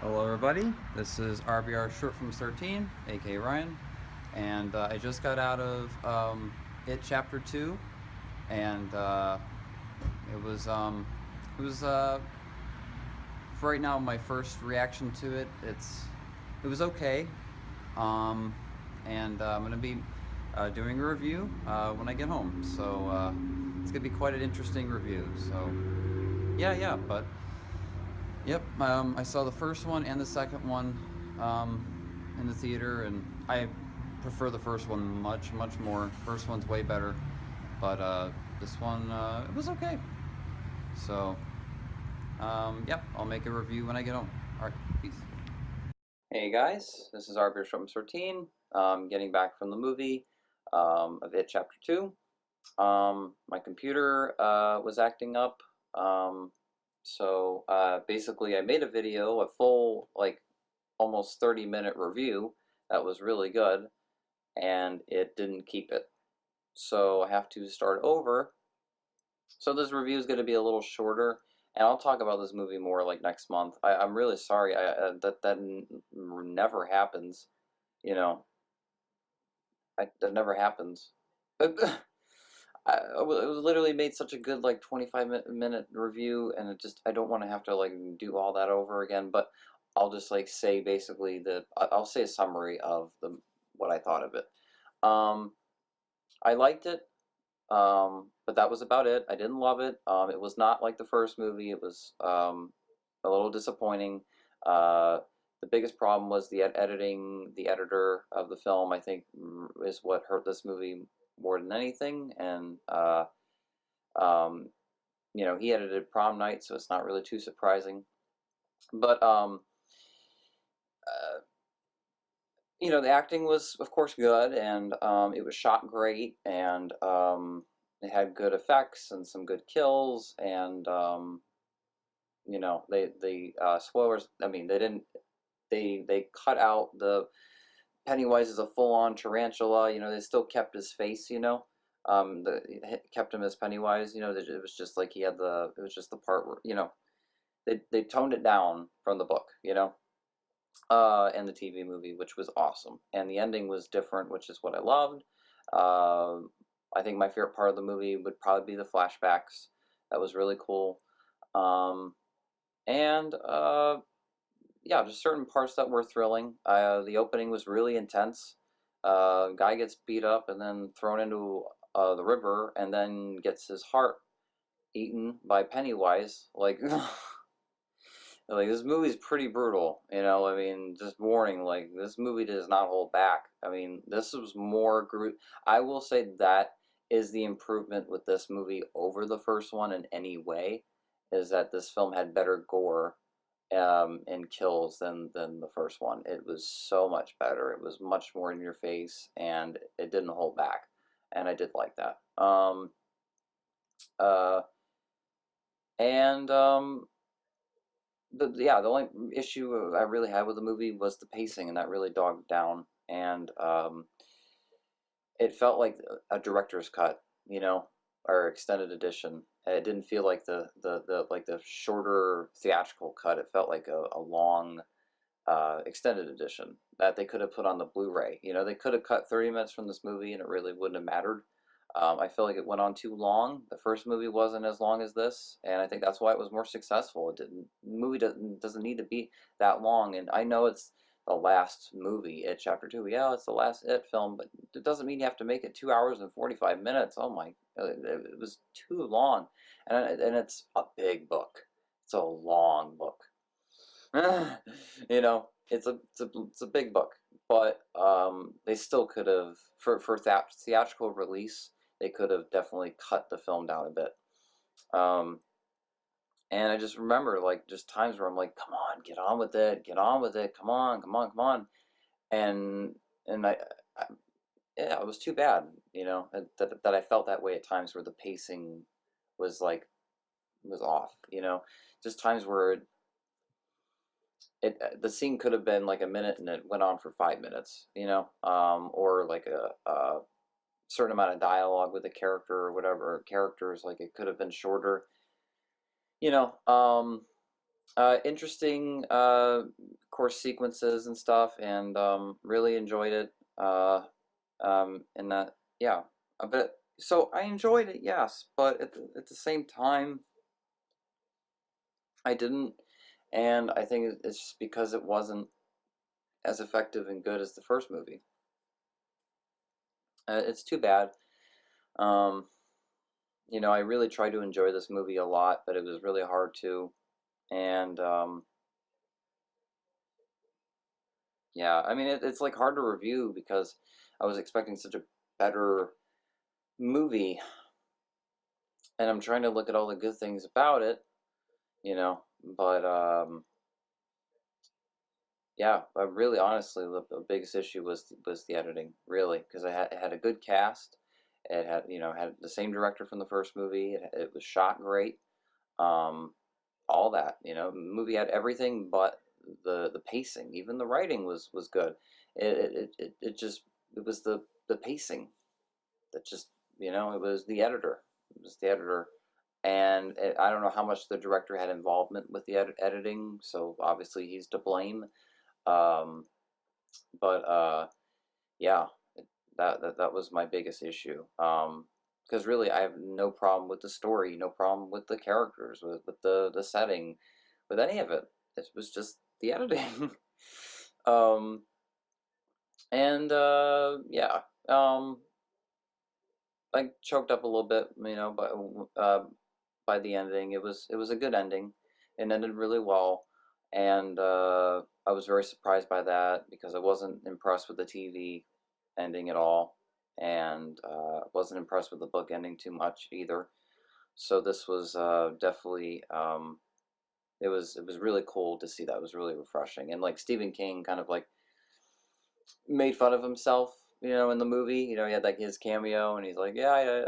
Hello, everybody. This is RBR Short Films 13, aka Ryan, and I just got out of It Chapter 2, and it was it was for right now my first reaction to it. It was okay, um, and I'm gonna be doing a review when I get home. So it's gonna be quite an interesting review. So but yep, I saw the first one and the second one in the theater, and I prefer the first one much more. First one's way better, but this one it was okay. So yep, I'll make a review when I get home. All right, peace. Hey guys, this is Arbiter from 13. Getting back from the movie of It Chapter 2. My computer was acting up. Um, so basically, I made a video, a full, like, almost 30-minute review that was really good, and it didn't keep it. So I have to start over. So this review is going to be a little shorter, and I'll talk about this movie more like next month. I'm really sorry that never happens. You know, that never happens. It was literally made such a good like 25-minute review, and I don't want to have to like do all that over again. But I'll just like say basically I'll say a summary of the what I thought of it. Um, I liked it, but that was about it. I didn't love it. It was not like the first movie. It was a little disappointing. Uh, the biggest problem was the editing. The editor of the film, I think, is what hurt this movie more than anything. And um, he edited Prom Night, so it's not really too surprising. But uh, the acting was, of course, good, and it was shot great, and it had good effects and some good kills, and they spoilers. I mean, they didn't. They cut out the Pennywise is a full-on tarantula. They still kept his face. Kept him as Pennywise. It was just like he had the. It was just the part where they toned it down from the book. And the TV movie, which was awesome, and the ending was different, which is what I loved. Uh, I think my favorite part of the movie would probably be the flashbacks. That was really cool. Um, and yeah, just certain parts that were thrilling. The opening was really intense. Guy gets beat up and then thrown into the river, and then gets his heart eaten by Pennywise. Like this movie's pretty brutal. I mean, just warning. Like this movie does not hold back. I mean, this was more I will say that is the improvement with this movie over the first one in any way, is that this film had better gore and kills than the first one. It was so much better. It was much more in your face, and it didn't hold back, and I did like that. Uh, and the only issue I really had with the movie was the pacing, and that really dogged down. And it felt like a director's cut, or extended edition. It didn't feel like the shorter theatrical cut. It felt like a long extended edition that they could have put on the Blu-ray. They could have cut 30 minutes from this movie, and it really wouldn't have mattered. I feel like it went on too long. The first movie wasn't as long as this, and I think that's why it was more successful. The movie doesn't need to be that long, and I know it's the last movie, It Chapter 2. Yeah, it's the last It film, but it doesn't mean you have to make it 2 hours and 45 minutes. Oh my, it was too long, and it's a big book. It's a long book. It's a big book, but they still could have for that theatrical release. They could have definitely cut the film down a bit. Um, and I just remember like just times where I'm like, come on, get on with it, come on, come on, come on, and I yeah, it was too bad, that I felt that way at times where the pacing was like was off, just times where the scene could have been like a minute and it went on for 5 minutes, or like a certain amount of dialogue with a character or whatever characters, like it could have been shorter, you know. Interesting course sequences and stuff, and really enjoyed it. And that, yeah, a bit. So I enjoyed it, yes, but at the same time, I didn't, and I think it's just because it wasn't as effective and good as the first movie. It's too bad. Um, I really tried to enjoy this movie a lot, but it was really hard to. And yeah, I mean, it's like hard to review because I was expecting such a better movie, and I'm trying to look at all the good things about it, you know. But yeah, but really, honestly, the biggest issue was the editing, really, because it had a good cast. It had had the same director from the first movie. It was shot great. Um, all that, the movie had everything but the pacing. Even the writing was good. It just it was the pacing that just it was the editor. It was the editor, and I don't know how much the director had involvement with the editing. So obviously he's to blame. Um, but yeah, that was my biggest issue. Because really, I have no problem with the story, no problem with the characters, with the setting, with any of it. It was just the editing. um, and yeah, um, I choked up a little bit, by the ending. It was a good ending. It ended really well, and I was very surprised by that because I wasn't impressed with the TV ending at all, and wasn't impressed with the book ending too much either. So this was definitely it was really cool to see that. It was really refreshing, and like Stephen King kind of like made fun of himself, in the movie. He had like his cameo, and he's like, "Yeah,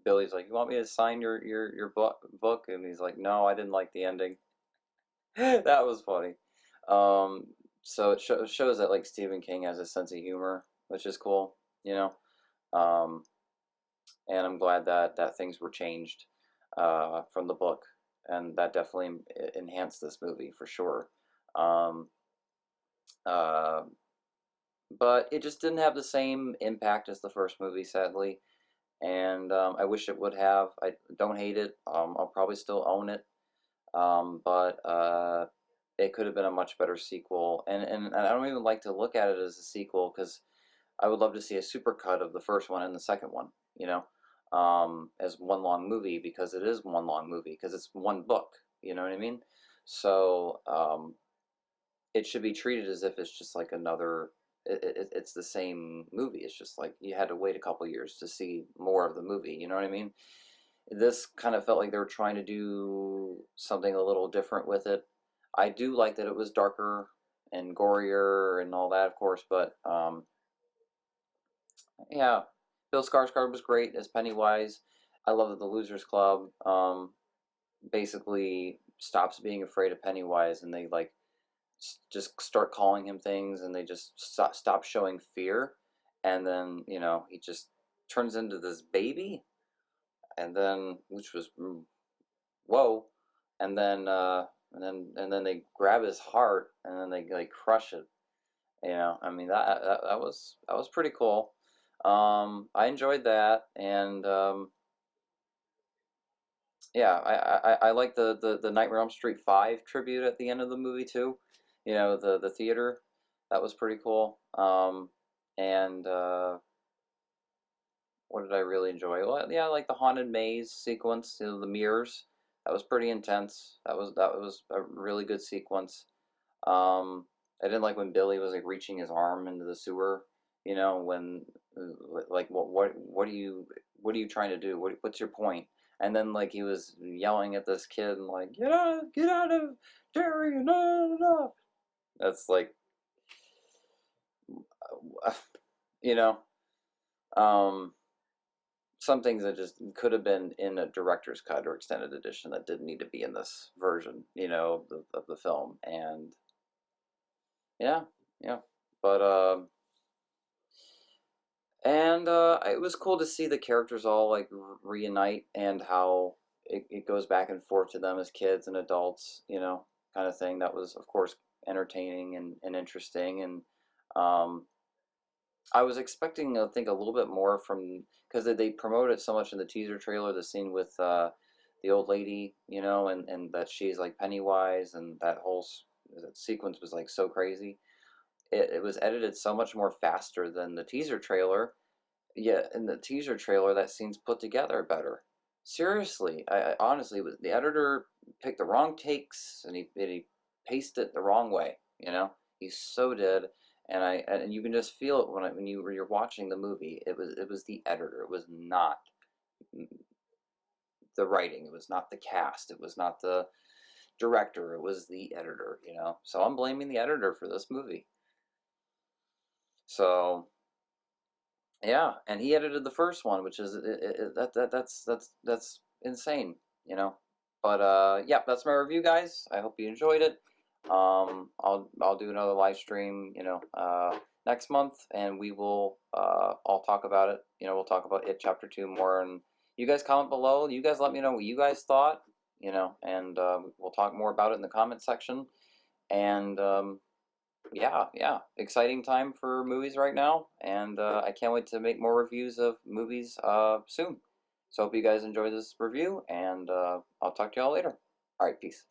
Billy's like, you want me to sign your book?" And he's like, "No, I didn't like the ending." That was funny. Um, so it shows that like Stephen King has a sense of humor, which is cool, you know. Um, and I'm glad that things were changed from the book, and that definitely enhanced this movie for sure. Um, uh, but it just didn't have the same impact as the first movie, sadly. And I wish it would have. I don't hate it. I'll probably still own it. But it could have been a much better sequel. And I don't even like to look at it as a sequel because I would love to see a supercut of the first one and the second one, as one long movie because it is one long movie because it's one book. You know what I mean? So it should be treated as if it's just like another. It's the same movie. It's just like you had to wait a couple years to see more of the movie. You know what I mean? This kind of felt like they were trying to do something a little different with it. I do like that it was darker and gorier and all that, of course, but yeah, Bill Skarsgård was great as Pennywise. I love that the Losers Club basically stops being afraid of Pennywise, and they like just start calling him things, and they just stop showing fear, and then he just turns into this baby, and then which was whoa, and then and then they grab his heart, and then they like crush it. I mean that was pretty cool. I enjoyed that, and yeah, I like the Nightmare on Elm Street 5 tribute at the end of the movie too. The theater, that was pretty cool. And what did I really enjoy? Well, yeah, I like the haunted maze sequence, the mirrors. That was pretty intense. That was a really good sequence. I didn't like when Billy was like reaching his arm into the sewer. When like what are you trying to do? What's your point? And then like he was yelling at this kid and like get out of Jerry, no, no, no. That's like you know um some things that just could have been in a director's cut or extended edition that didn't need to be in this version, of the film. And yeah, yeah. But and it was cool to see the characters all like reunite, and how it goes back and forth to them as kids and adults, you know, kind of thing. That was, of course, entertaining and interesting. And um, I was expecting, I think, a little bit more from, because they promote it so much in the teaser trailer, the scene with the old lady, you know, and that she's like Pennywise, and that whole that sequence was like so crazy. It was edited so much more faster than the teaser trailer. Yet in the teaser trailer, that scene's put together better. Seriously, I honestly, the editor picked the wrong takes, and he pasted it the wrong way. You know, he so did, and you can just feel it when you're watching the movie. It was the editor. It was not the writing. It was not the cast. It was not the director. It was the editor. You know, so I'm blaming the editor for this movie. So yeah, and he edited the first one, which is that's insane, you know. But yeah, that's my review, guys. I hope you enjoyed it. I'll do another live stream, you know, next month, and we will I'll talk about it. You know, we'll talk about it chapter 2 more, and you guys comment below. You guys let me know what you guys thought, you know, and we'll talk more about it in the comment section. And yeah, yeah, exciting time for movies right now, and I can't wait to make more reviews of movies soon. So hope you guys enjoy this review, and I'll talk to y'all later. All right, peace.